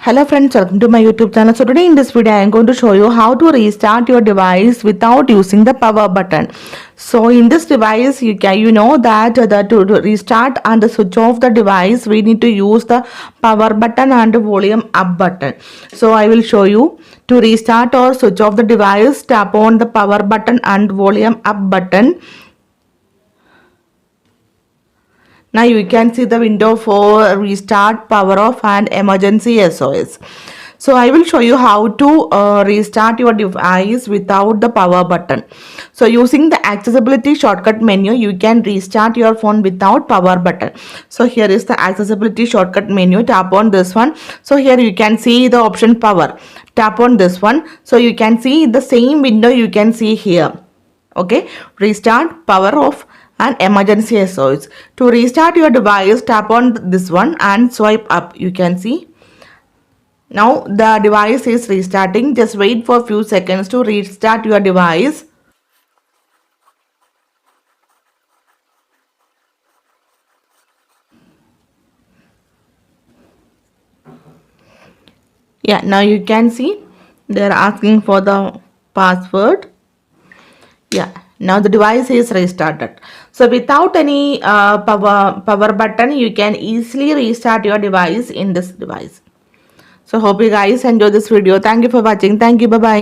Hello friends, welcome to my YouTube channel. So today in this video I am going to show you how to restart your device without using the power button. So in this device you know that to restart and switch off the device we need to use the power button and volume up button. So I will show you to restart or switch off the device. Tap on the power button and volume up button. Now you can see the window for restart, power off and emergency SOS. So I will show you how to restart your device without the power button. So using the accessibility shortcut menu, you can restart your phone without power button. So here is the accessibility shortcut menu. Tap on this one. So here you can see the option power. Tap on this one. So you can see the same window you can see here. Okay, restart, power off and emergency SOS. To restart your device, tap on this one and swipe up. You can see now the device is restarting. Just wait for a few seconds to restart your device. Yeah, now you can see they are asking for the password. Yeah, now the device is restarted. So without any power button, you can easily restart your device in this device. So hope you guys enjoy this video. Thank you for watching. Thank you. Bye bye.